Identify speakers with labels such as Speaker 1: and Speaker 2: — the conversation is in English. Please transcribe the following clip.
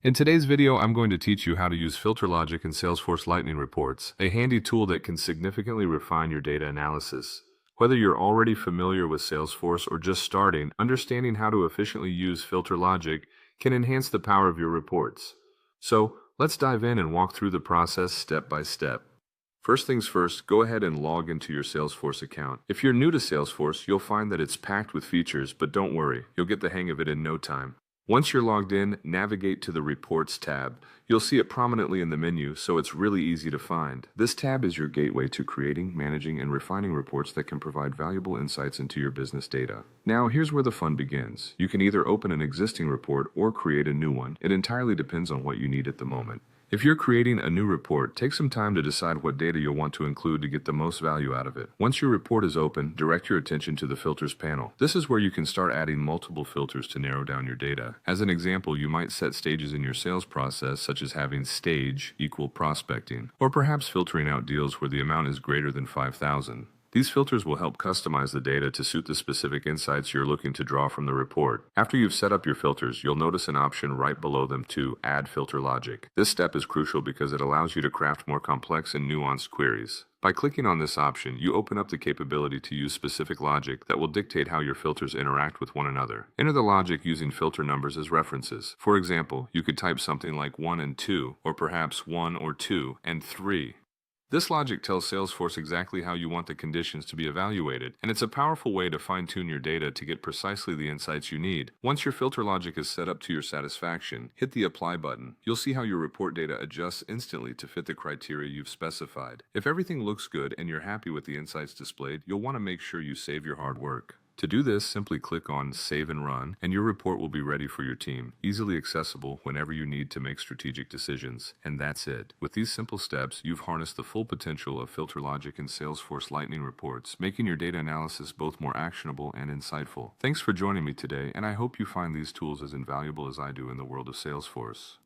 Speaker 1: In today's video, I'm going to teach you how to use filter logic in Salesforce Lightning Reports, a handy tool that can significantly refine your data analysis. Whether you're already familiar with Salesforce or just starting, understanding how to efficiently use filter logic can enhance the power of your reports. So, let's dive in and walk through the process step by step. First things first, go ahead and log into your Salesforce account. If you're new to Salesforce, you'll find that it's packed with features, but don't worry, you'll get the hang of it in no time. Once you're logged in, navigate to the Reports tab. You'll see it prominently in the menu, so it's really easy to find. This tab is your gateway to creating, managing, and refining reports that can provide valuable insights into your business data. Now, here's where the fun begins. You can either open an existing report or create a new one. It entirely depends on what you need at the moment. If you're creating a new report, take some time to decide what data you'll want to include to get the most value out of it. Once your report is open, direct your attention to the Filters panel. This is where you can start adding multiple filters to narrow down your data. As an example, you might set stages in your sales process, such as having stage equal prospecting, or perhaps filtering out deals where the amount is greater than 5,000. These filters will help customize the data to suit the specific insights you're looking to draw from the report. After you've set up your filters, you'll notice an option right below them to Add Filter Logic. This step is crucial because it allows you to craft more complex and nuanced queries. By clicking on this option, you open up the capability to use specific logic that will dictate how your filters interact with one another. Enter the logic using filter numbers as references. For example, you could type something like 1 and 2, or perhaps 1 or 2 and 3. This logic tells Salesforce exactly how you want the conditions to be evaluated, and it's a powerful way to fine-tune your data to get precisely the insights you need. Once your filter logic is set up to your satisfaction, hit the Apply button. You'll see how your report data adjusts instantly to fit the criteria you've specified. If everything looks good and you're happy with the insights displayed, you'll want to make sure you save your hard work. To do this, simply click on Save and Run, and your report will be ready for your team, easily accessible whenever you need to make strategic decisions. And that's it. With these simple steps, you've harnessed the full potential of filter logic in Salesforce Lightning Reports, making your data analysis both more actionable and insightful. Thanks for joining me today, and I hope you find these tools as invaluable as I do in the world of Salesforce.